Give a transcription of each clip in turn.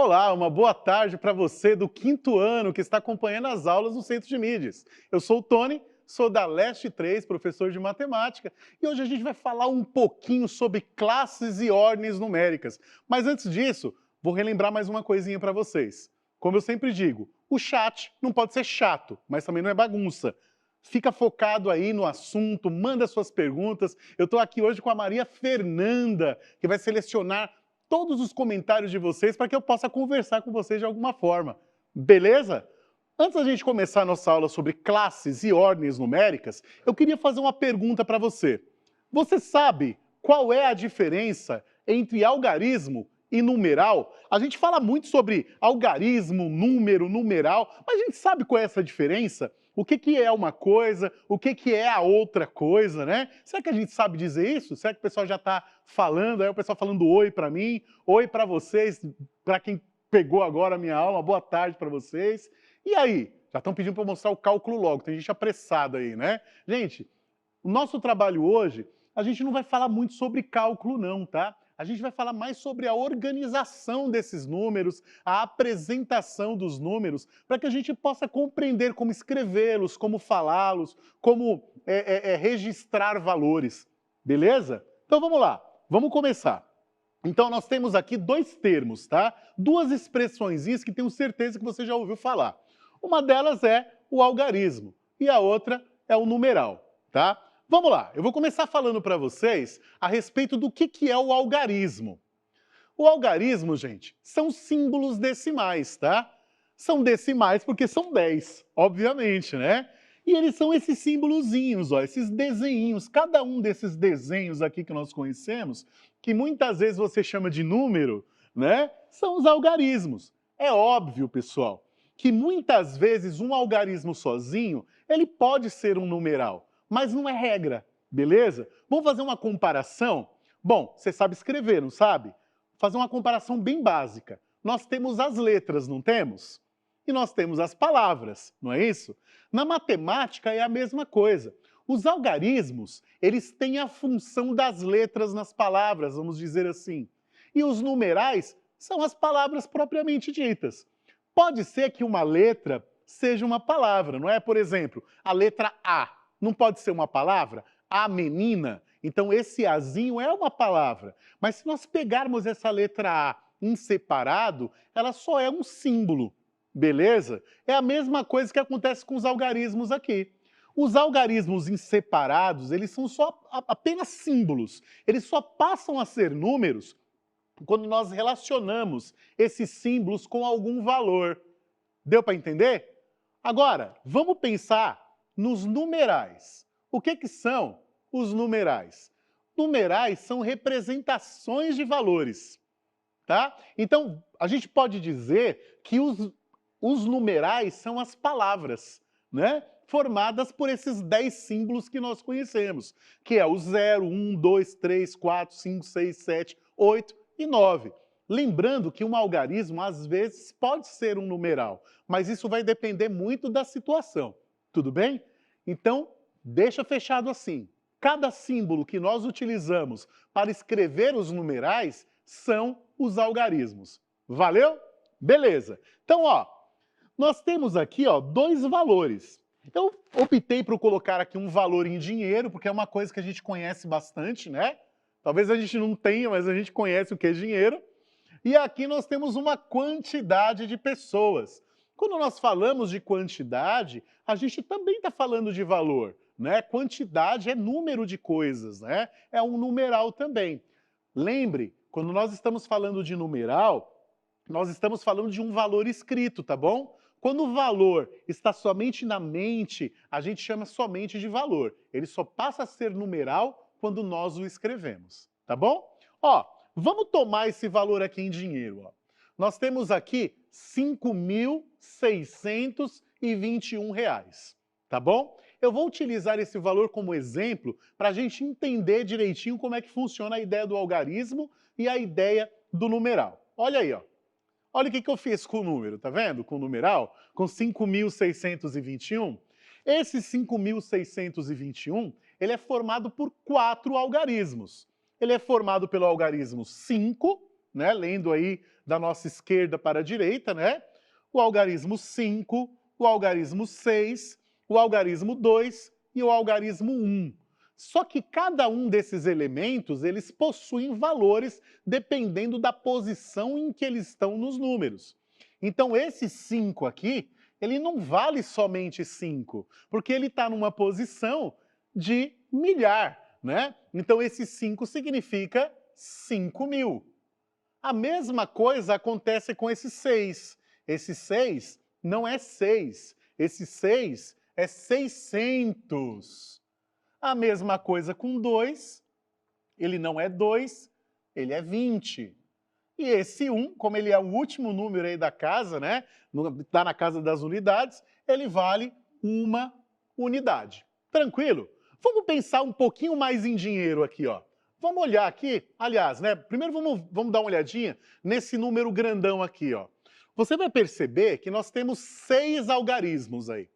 Olá, uma boa tarde para você do quinto ano que está acompanhando as aulas no Centro de Mídias. Eu sou o Tony, sou da Leste 3, professor de matemática, e hoje a gente vai falar um pouquinho sobre classes e ordens numéricas. Mas antes disso, vou relembrar mais uma coisinha para vocês. Como eu sempre digo, o chat não pode ser chato, mas também não é bagunça. Fica focado aí no assunto, manda suas perguntas. Eu estou aqui hoje com a Maria Fernanda, que vai selecionar todos os comentários de vocês para que eu possa conversar com vocês de alguma forma. Beleza? Antes da gente começar a nossa aula sobre classes e ordens numéricas, eu queria fazer uma pergunta para você. Você sabe qual é a diferença entre algarismo e numeral? A gente fala muito sobre algarismo, número, numeral, mas a gente sabe qual é essa diferença? O que é uma coisa, o que é a outra coisa, né? Será que a gente sabe dizer isso? Será que o pessoal já está falando, aí o pessoal falando oi para mim, oi para vocês, para quem pegou agora a minha aula, boa tarde para vocês. E aí? Já estão pedindo para mostrar o cálculo logo, tem gente apressada aí, né? Gente, o nosso trabalho hoje, a gente não vai falar muito sobre cálculo não, tá? A gente vai falar mais sobre a organização desses números, a apresentação dos números, para que a gente possa compreender como escrevê-los, como falá-los, como registrar valores. Beleza? Então vamos lá, vamos começar. Então nós temos aqui dois termos, tá? Duas expressõezinhas que tenho certeza que você já ouviu falar. Uma delas é o algarismo e a outra é o numeral, tá? Vamos lá, eu vou começar falando para vocês a respeito do que é o algarismo. O algarismo, gente, são símbolos decimais, tá? São decimais porque são 10, obviamente, né? E eles são esses símbolozinhos, ó, esses desenhinhos. Cada um desses desenhos aqui que nós conhecemos, que muitas vezes você chama de número, né? São os algarismos. É óbvio, pessoal, que muitas vezes um algarismo sozinho, ele pode ser um numeral, mas não é regra, beleza? Vamos fazer uma comparação? Bom, você sabe escrever, não sabe? Vou fazer uma comparação bem básica. Nós temos as letras, não temos? E nós temos as palavras, não é isso? Na matemática é a mesma coisa. Os algarismos, eles têm a função das letras nas palavras, vamos dizer assim. E os numerais são as palavras propriamente ditas. Pode ser que uma letra seja uma palavra, não é? Por exemplo, a letra A não pode ser uma palavra? A menina. Então esse azinho é uma palavra. Mas se nós pegarmos essa letra A em separado, ela só é um símbolo. Beleza? É a mesma coisa que acontece com os algarismos aqui. Os algarismos em separados, eles são só apenas símbolos. Eles só passam a ser números quando nós relacionamos esses símbolos com algum valor. Deu para entender? Agora, vamos pensar nos numerais. O que são os numerais? Numerais são representações de valores, tá? Então, a gente pode dizer que os numerais são as palavras, né? Formadas por esses 10 símbolos que nós conhecemos, que é o 0, 1, 2, 3, 4, 5, 6, 7, 8 e 9. Lembrando que um algarismo, às vezes, pode ser um numeral, mas isso vai depender muito da situação. Tudo bem? Então, deixa fechado assim. Cada símbolo que nós utilizamos para escrever os numerais são os algarismos. Valeu? Beleza. Então, ó, nós temos aqui, ó, dois valores. Eu optei por colocar aqui um valor em dinheiro, porque é uma coisa que a gente conhece bastante, né? Talvez a gente não tenha, mas a gente conhece o que é dinheiro. E aqui nós temos uma quantidade de pessoas. Quando nós falamos de quantidade, a gente também está falando de valor, né? Quantidade é número de coisas, né? É um numeral também. Lembre, quando nós estamos falando de numeral, nós estamos falando de um valor escrito, tá bom? Quando o valor está somente na mente, a gente chama somente de valor. Ele só passa a ser numeral quando nós o escrevemos, tá bom? Ó, vamos tomar esse valor aqui em dinheiro, ó. Nós temos aqui R$ 5.621, tá bom? Eu vou utilizar esse valor como exemplo para a gente entender direitinho como é que funciona a ideia do algarismo e a ideia do numeral. Olha aí, ó. Olha o que eu fiz com o número, tá vendo? Com o numeral, com 5.621. Esse 5.621, ele é formado por 4 algarismos. Ele é formado pelo algarismo 5, né? Lendo aí da nossa esquerda para a direita, né? O algarismo 5, o algarismo 6, o algarismo 2 e o algarismo 1. Só que cada um desses elementos, eles possuem valores dependendo da posição em que eles estão nos números. Então esse 5 aqui, ele não vale somente 5, porque ele está numa posição de milhar, né? Então esse 5 significa 5.000. A mesma coisa acontece com esse 6. Esse 6 não é 6, esse 6 é 600. A mesma coisa com 2, ele não é 2, ele é 20. E esse 1, como ele é o último número aí da casa, né? Está na casa das unidades, ele vale 1 unidade. Tranquilo? Vamos pensar um pouquinho mais em dinheiro aqui, ó. Vamos olhar aqui, aliás, né? Primeiro vamos dar uma olhadinha nesse número grandão aqui, ó. Você vai perceber que nós temos 6 algarismos aí.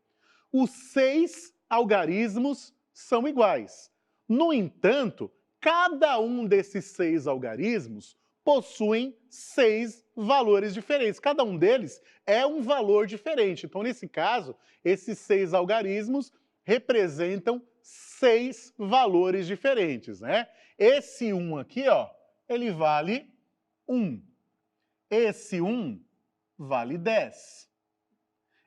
Os 6 algarismos são iguais. No entanto, cada um desses 6 algarismos possuem 6 valores diferentes. Cada um deles é um valor diferente. Então, nesse caso, esses 6 algarismos representam 6 valores diferentes, né? Esse 1 aqui, ó, ele vale 1. Esse 1 vale 10.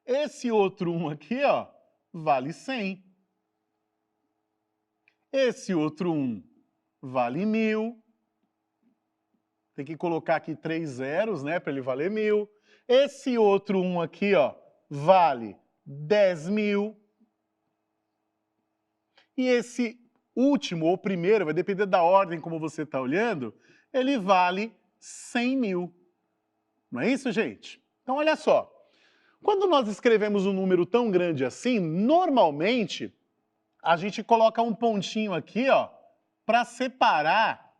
Esse outro 1 aqui, ó, vale 100. Esse outro 1 vale 1.000. Tem que colocar aqui 3 zeros, né, para ele valer 1.000. Esse outro 1 aqui, ó, vale 10.000. E esse último, ou primeiro, vai depender da ordem como você está olhando, ele vale 100.000. Não é isso, gente? Então, olha só. Quando nós escrevemos um número tão grande assim, normalmente, a gente coloca um pontinho aqui, ó, para separar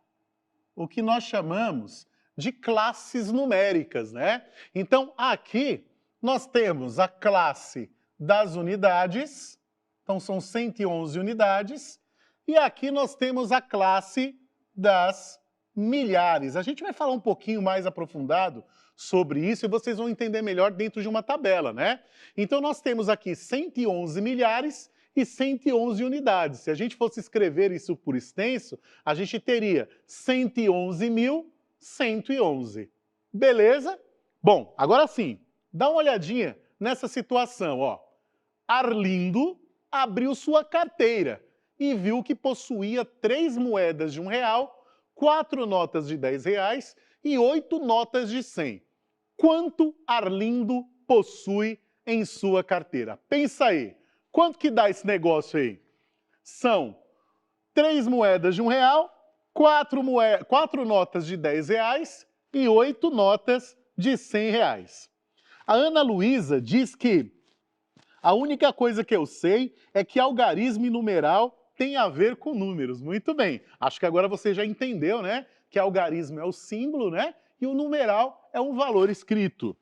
o que nós chamamos de classes numéricas, né? Então, aqui, nós temos a classe das unidades, então são 111 unidades, e aqui nós temos a classe das milhares. A gente vai falar um pouquinho mais aprofundado sobre isso e vocês vão entender melhor dentro de uma tabela, né? Então nós temos aqui 111 milhares e 111 unidades. Se a gente fosse escrever isso por extenso, a gente teria 111.111. Beleza? Bom, agora sim, dá uma olhadinha nessa situação, ó. Arlindo abriu sua carteira e viu que possuía 3 moedas de R$1, 4 notas de R$10 e 8 notas de 100. Quanto Arlindo possui em sua carteira? Pensa aí, quanto que dá esse negócio aí? São 3 moedas de R$1, 4 notas de R$10 e 8 notas de R$100. A Ana Luísa diz que a única coisa que eu sei é que algarismo e numeral tem a ver com números. Muito bem. Acho que agora você já entendeu, né? Que algarismo é o símbolo, né? E o numeral é um valor escrito.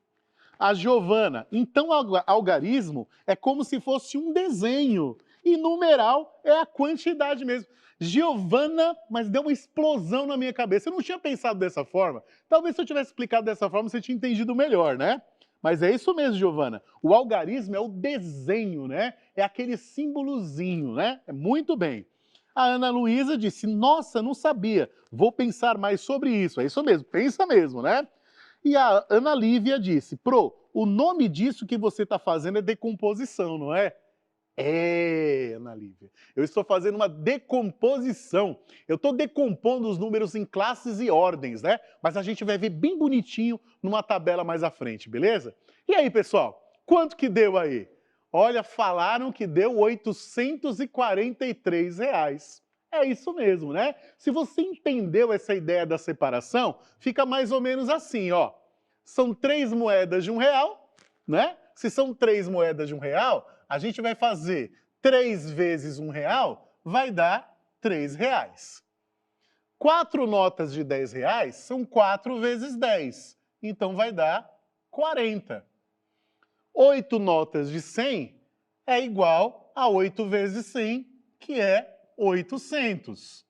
A Giovana, então algarismo é como se fosse um desenho. E numeral é a quantidade mesmo. Giovana, mas deu uma explosão na minha cabeça. Eu não tinha pensado dessa forma. Talvez se eu tivesse explicado dessa forma, você tinha entendido melhor, né? Mas é isso mesmo, Giovana. O algarismo é o desenho, né? É aquele símbolozinho, né? É muito bem. A Ana Luísa disse, nossa, não sabia. Vou pensar mais sobre isso. É isso mesmo, pensa mesmo, né? E a Ana Lívia disse, Pro, o nome disso que você está fazendo é decomposição, não é? É, Ana Lívia, eu estou fazendo uma decomposição. Eu estou decompondo os números em classes e ordens, né? Mas a gente vai ver bem bonitinho numa tabela mais à frente, beleza? E aí, pessoal, quanto que deu aí? Olha, falaram que deu R$843. É isso mesmo, né? Se você entendeu essa ideia da separação, fica mais ou menos assim, ó. São 3 moedas de R$1, né? Se são 3 moedas de R$1, a gente vai fazer 3 vezes R$1, vai dar R$3. 4 notas de R$10 são 4 vezes 10, então vai dar 40. 8 notas de 100 é igual a 8 vezes 100, que é 800.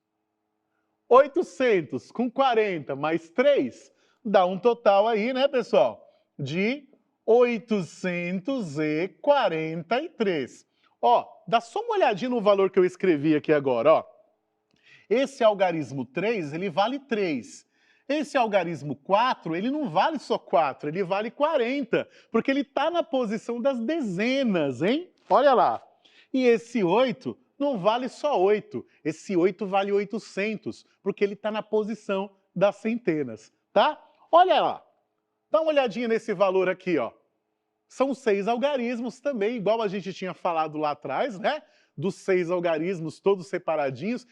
800 com 40 mais 3 Dá um total aí, né, pessoal? De 843. Ó, dá só uma olhadinha no valor que eu escrevi aqui agora, ó. Esse algarismo 3, ele vale 3. Esse algarismo 4, ele não vale só 4, ele vale 40, porque ele está na posição das dezenas, hein? Olha lá. E esse 8 não vale só 8, esse 8 vale 800, porque ele está na posição das centenas, tá? Olha lá, dá uma olhadinha nesse valor aqui, ó. São 6 algarismos também, igual a gente tinha falado lá atrás, né? Dos 6 algarismos todos separadinhos.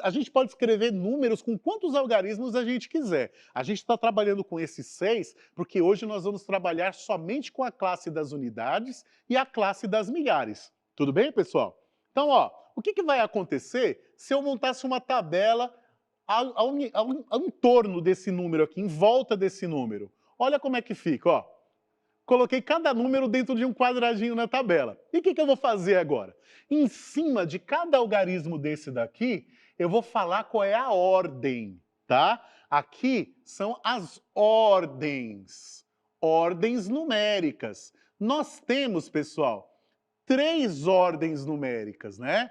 A gente pode escrever números com quantos algarismos a gente quiser. A gente está trabalhando com esses 6 porque hoje nós vamos trabalhar somente com a classe das unidades e a classe das milhares. Tudo bem, pessoal? Então, ó, o que vai acontecer se eu montasse uma tabela ao entorno desse número aqui, em volta desse número? Olha como é que fica, ó. Coloquei cada número dentro de um quadradinho na tabela. E o que eu vou fazer agora? Em cima de cada algarismo desse daqui, eu vou falar qual é a ordem, tá? Aqui são as ordens numéricas. Nós temos, pessoal, 3 ordens numéricas, né?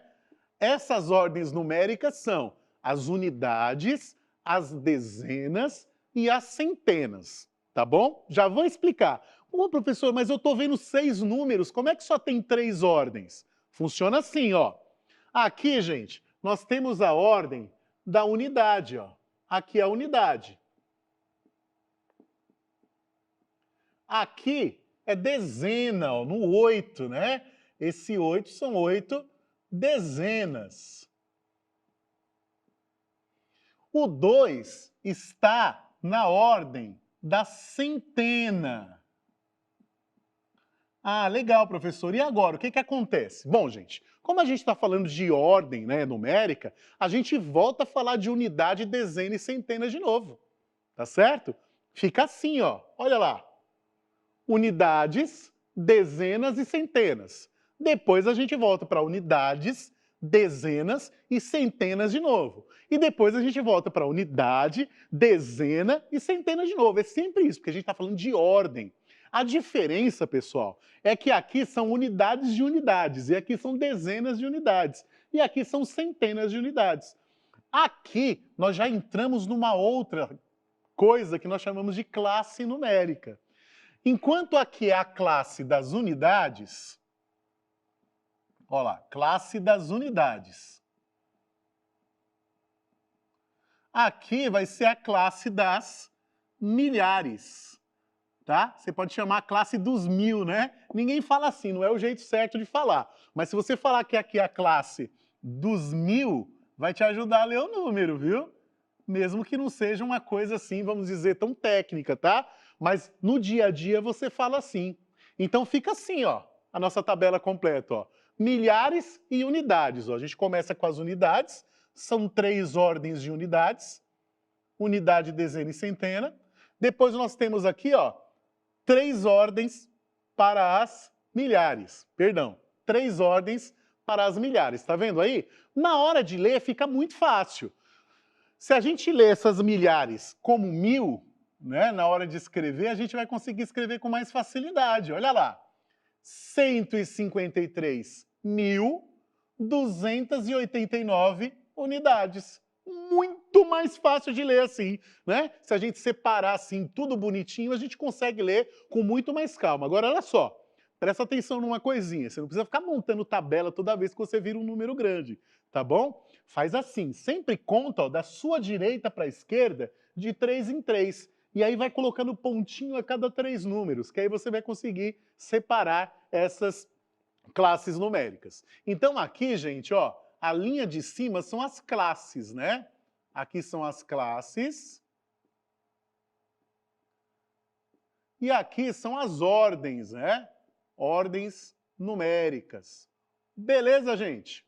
Essas ordens numéricas são as unidades, as dezenas e as centenas, tá bom? Já vou explicar. Ô, professor, mas eu estou vendo 6 números, como é que só tem 3 ordens? Funciona assim, ó. Aqui, gente, nós temos a ordem da unidade, ó. Aqui é a unidade. Aqui é dezena, ó, no 8, né? Esse 8 são 8 dezenas. O 2 está na ordem da centena. Ah, legal, professor. E agora, o que acontece? Bom, gente, como a gente está falando de ordem, né, numérica, a gente volta a falar de unidade, dezena e centena de novo. Tá certo? Fica assim, ó. Olha lá. Unidades, dezenas e centenas. Depois a gente volta para unidades, dezenas e centenas de novo. E depois a gente volta para unidade, dezena e centena de novo. É sempre isso, porque a gente está falando de ordem. A diferença, pessoal, é que aqui são unidades de unidades, e aqui são dezenas de unidades, e aqui são centenas de unidades. Aqui nós já entramos numa outra coisa que nós chamamos de classe numérica. Enquanto aqui é a classe das unidades, olha lá, classe das unidades. Aqui vai ser a classe das milhares. Tá? Você pode chamar a classe dos 1000, né? Ninguém fala assim, não é o jeito certo de falar. Mas se você falar que aqui é a classe dos 1000, vai te ajudar a ler o número, viu? Mesmo que não seja uma coisa assim, vamos dizer, tão técnica, tá? Mas no dia a dia você fala assim. Então fica assim, ó, a nossa tabela completa, ó. Milhares e unidades, ó. A gente começa com as unidades, são 3 ordens de unidades, unidade, dezena e centena. Depois nós temos aqui, ó, 3 ordens para as milhares. Perdão, 3 ordens para as milhares. Tá vendo aí? Na hora de ler fica muito fácil. Se a gente lê essas milhares como 1000, né, na hora de escrever, a gente vai conseguir escrever com mais facilidade. Olha lá. 153.289 unidades. Muito mais fácil de ler assim, né? Se a gente separar assim tudo bonitinho, a gente consegue ler com muito mais calma. Agora, olha só, presta atenção numa coisinha, você não precisa ficar montando tabela toda vez que você vira um número grande, tá bom? Faz assim, sempre conta, ó, da sua direita para a esquerda de 3 em 3, e aí vai colocando pontinho a cada 3 números, que aí você vai conseguir separar essas classes numéricas. Então aqui, gente, ó, a linha de cima são as classes, né? Aqui são as classes. E aqui são as ordens, né? Ordens numéricas. Beleza, gente?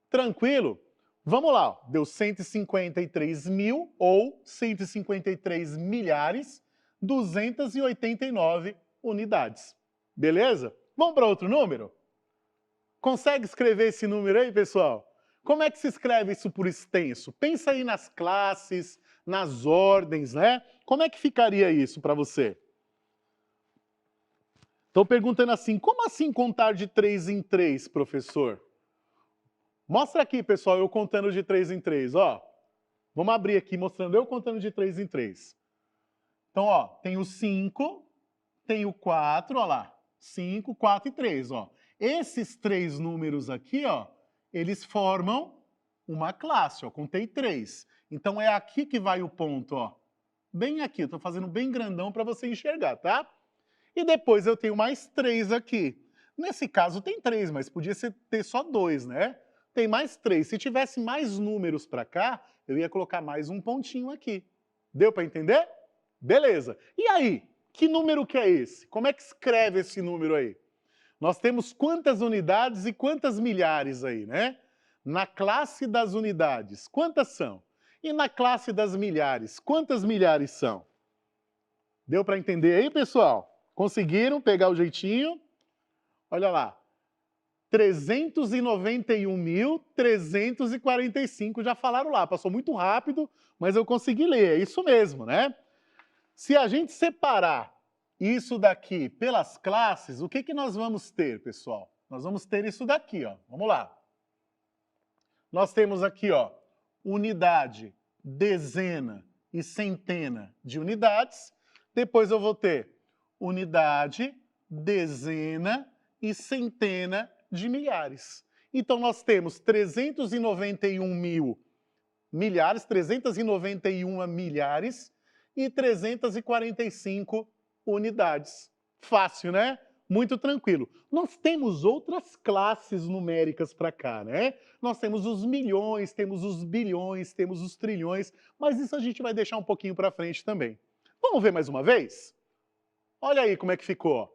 Tranquilo? Vamos lá, deu 153 mil ou 153 milhares, 289 unidades. Beleza? Vamos para outro número? Consegue escrever esse número aí, pessoal? Como é que se escreve isso por extenso? Pensa aí nas classes, nas ordens, né? Como é que ficaria isso para você? Estão perguntando assim, como assim contar de 3 em 3, professor? Mostra aqui, pessoal, eu contando de 3 em 3, ó. Vamos abrir aqui mostrando eu contando de 3 em 3. Então, ó, tem o 5, tem o 4, ó lá. 5, 4 e 3, ó. Esses três números aqui, ó, eles formam uma classe, ó. Contei 3. Então é aqui que vai o ponto, ó. Bem aqui, eu tô fazendo bem grandão para você enxergar, tá? E depois eu tenho mais 3 aqui. Nesse caso tem 3, mas podia ter só 2, né? Tem mais 3. Se tivesse mais números para cá, eu ia colocar mais um pontinho aqui. Deu para entender? Beleza. E aí? Que número que é esse? Como é que escreve esse número aí? Nós temos quantas unidades e quantas milhares aí, né? Na classe das unidades, quantas são? E na classe das milhares, quantas milhares são? Deu para entender aí, pessoal? Conseguiram pegar o jeitinho? Olha lá. 391.345, já falaram lá. Passou muito rápido, mas eu consegui ler. É isso mesmo, né? Se a gente separar isso daqui pelas classes, o que nós vamos ter, pessoal? Nós vamos ter isso daqui, ó. Vamos lá. Nós temos aqui, ó, unidade, dezena e centena de unidades. Depois eu vou ter unidade, dezena e centena de milhares. Então nós temos 391 mil milhares, 391 milhares e 345 unidades. Fácil, né? Muito tranquilo. Nós temos outras classes numéricas para cá, né? Nós temos os milhões, temos os bilhões, temos os trilhões, mas isso a gente vai deixar um pouquinho para frente também. Vamos ver mais uma vez? Olha aí como é que ficou. Ó.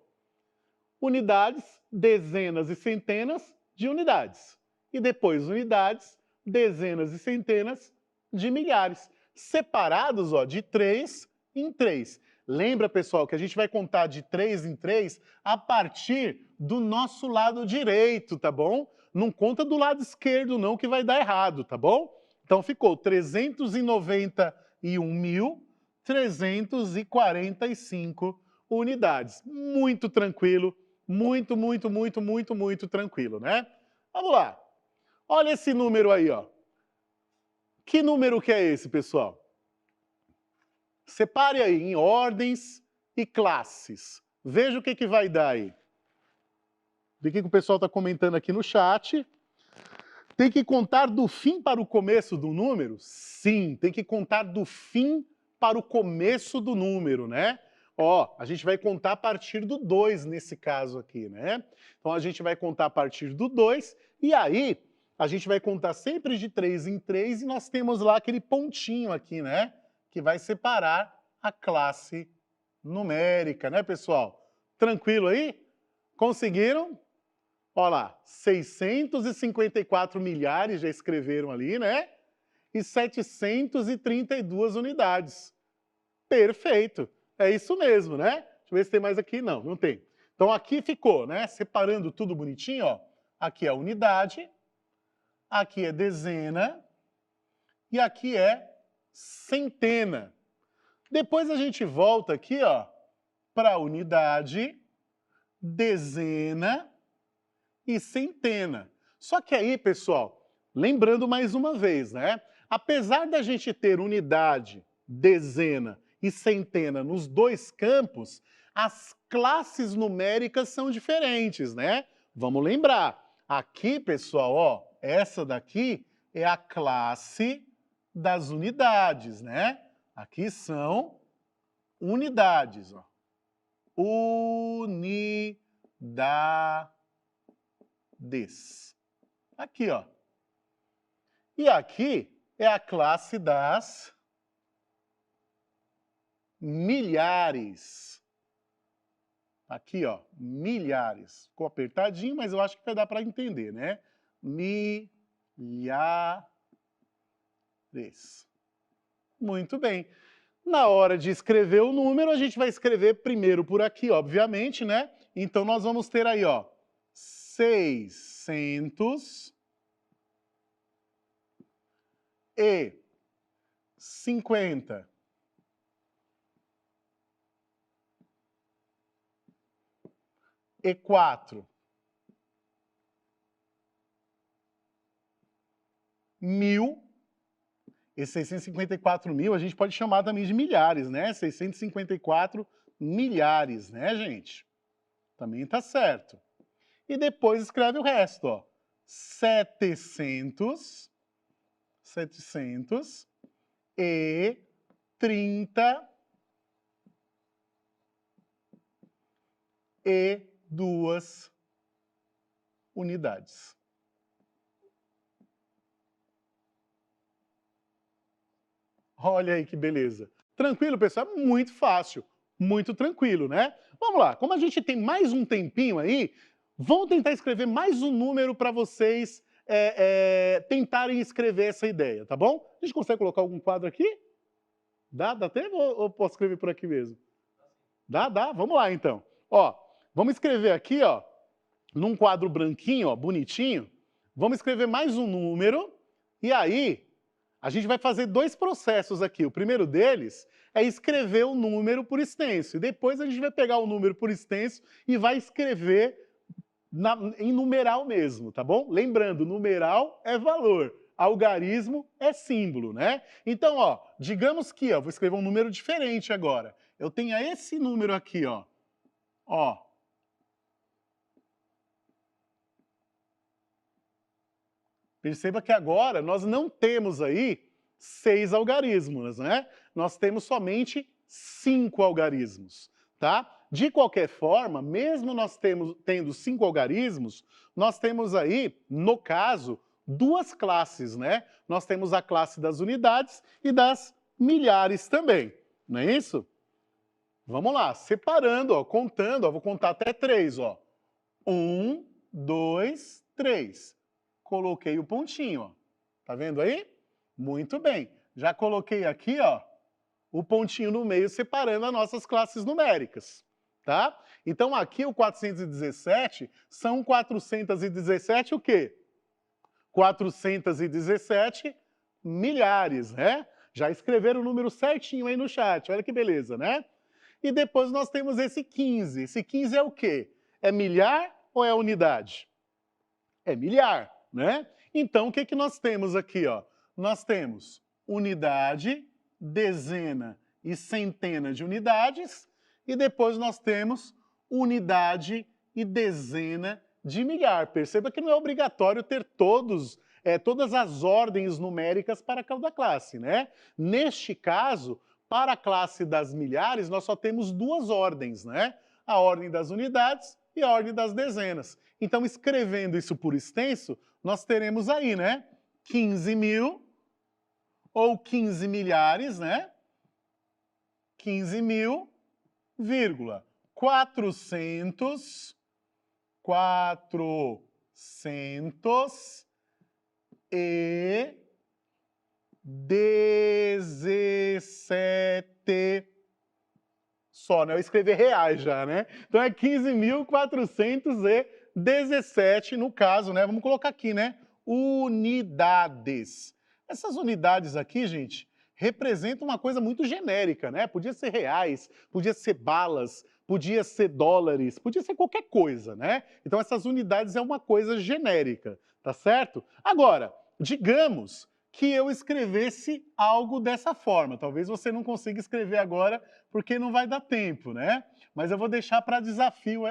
Unidades, dezenas e centenas de unidades. E depois unidades, dezenas e centenas de milhares. Separados, ó, de 3 em 3. Lembra, pessoal, que a gente vai contar de 3 em 3 a partir do nosso lado direito, tá bom? Não conta do lado esquerdo não, que vai dar errado, tá bom? Então ficou 391.345 unidades. Muito tranquilo, muito tranquilo, né? Vamos lá. Olha esse número aí, ó. Que número que é esse, pessoal? Separe aí em ordens e classes. Veja o que vai dar aí. O que o pessoal está comentando aqui no chat. Tem que contar do fim para o começo do número? Sim, tem que contar do fim para o começo do número, né? Ó, a gente vai contar a partir do 2 nesse caso aqui, né? Então a gente vai contar a partir do 2 e aí a gente vai contar sempre de 3 em 3 e nós temos lá aquele pontinho aqui, né? Que vai separar a classe numérica, né, pessoal? Tranquilo aí? Conseguiram? Olha lá, 654 milhares já escreveram ali, né? E 732 unidades. Perfeito. É isso mesmo, né? Deixa eu ver se tem mais aqui. Não, não tem. Então aqui ficou, né? Separando tudo bonitinho, ó. Aqui é unidade, aqui é dezena e aqui é centena. Depois a gente volta aqui, ó, para unidade, dezena e centena. Só que aí, pessoal, lembrando mais uma vez, né? Apesar da gente ter unidade, dezena e centena nos dois campos, as classes numéricas são diferentes, né? Vamos lembrar. Aqui, pessoal, ó, essa daqui é a classe das unidades, né? Aqui são unidades, ó. Unidades. Aqui, ó. E aqui é a classe das milhares. Aqui, ó, milhares. Ficou apertadinho, mas eu acho que vai dar para entender, né? Milhares. Muito bem. Na hora de escrever o número, a gente vai escrever primeiro por aqui, obviamente, né? Então, nós vamos ter aí, ó, 600 e 50. E 4. 1000. E 654 mil a gente pode chamar também de milhares, né? 654 milhares, né, gente? Também tá certo. E depois escreve o resto, ó. 730 e 2 unidades. Olha aí que beleza. Tranquilo, pessoal? É muito fácil, muito tranquilo, né? Vamos lá, como a gente tem mais um tempinho aí, vamos tentar escrever mais um número para vocês tentarem escrever essa ideia, tá bom? A gente consegue colocar algum quadro aqui? Dá tempo ou posso escrever por aqui mesmo? Dá? Vamos lá então. Ó, vamos escrever aqui, ó, num quadro branquinho, ó, bonitinho, vamos escrever mais um número e aí a gente vai fazer dois processos aqui. O primeiro deles é escrever o número por extenso. E depois a gente vai pegar o número por extenso e vai escrever em numeral mesmo, tá bom? Lembrando, numeral é valor, algarismo é símbolo, né? Então, ó, digamos que, ó, vou escrever um número diferente agora. Eu tenho esse número aqui, ó. Ó. Perceba que agora nós não temos aí 6 algarismos, né? Nós temos somente 5 algarismos, tá? De qualquer forma, mesmo nós tendo 5 algarismos, nós temos aí, no caso, duas classes, né? Nós temos a classe das unidades e das milhares também, não é isso? Vamos lá, separando, ó, contando, ó, vou contar até 3, ó. 1, 2, 3. Coloquei o pontinho, ó. Tá vendo aí? Muito bem. Já coloquei aqui, ó, o pontinho no meio separando as nossas classes numéricas, tá? Então aqui o 417 são 417 o quê? 417 milhares, né? Já escreveram o número certinho aí no chat, olha que beleza, né? E depois nós temos esse 15. Esse 15 é o quê? É milhar ou é unidade? É milhar, né? Então, o que nós temos aqui, ó? Nós temos unidade, dezena e centena de unidades, e depois nós temos unidade e dezena de milhar. Perceba que não é obrigatório ter todas as ordens numéricas para cada classe, né? Neste caso, para a classe das milhares, nós só temos duas ordens, né? A ordem das unidades e a ordem das dezenas. Então, escrevendo isso por extenso, nós teremos aí, né? 15 mil ou 15 milhares, né? 15 mil, vírgula, 400 e 17 só, né? Eu escrevi reais já, né? Então é 15.417, no caso, né? Vamos colocar aqui, né? Unidades. Essas unidades aqui, gente, representam uma coisa muito genérica, né? Podia ser reais, podia ser balas, podia ser dólares, podia ser qualquer coisa, né? Então essas unidades é uma coisa genérica, tá certo? Agora, digamos que eu escrevesse algo dessa forma. Talvez você não consiga escrever agora porque não vai dar tempo, né? Mas eu vou deixar para desafio,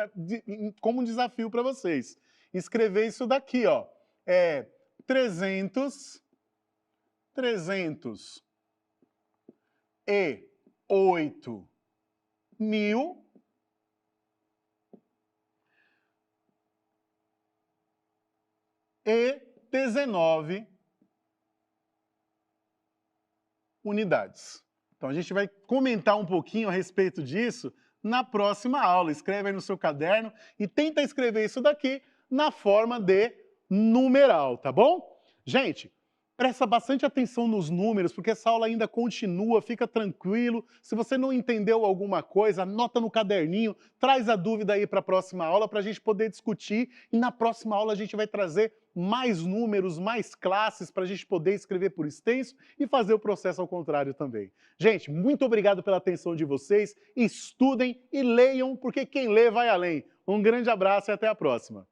como um desafio para vocês. Escrever isso daqui, ó. 300 e 8 mil e 19 unidades. Então a gente vai comentar um pouquinho a respeito disso na próxima aula. Escreve aí no seu caderno e tenta escrever isso daqui na forma de numeral, tá bom? Gente, Presta bastante atenção nos números, porque essa aula ainda continua, fica tranquilo. Se você não entendeu alguma coisa, anota no caderninho, traz a dúvida aí para a próxima aula para a gente poder discutir. E na próxima aula a gente vai trazer mais números, mais classes para a gente poder escrever por extenso e fazer o processo ao contrário também. Gente, muito obrigado pela atenção de vocês. Estudem e leiam, porque quem lê vai além. Um grande abraço e até a próxima.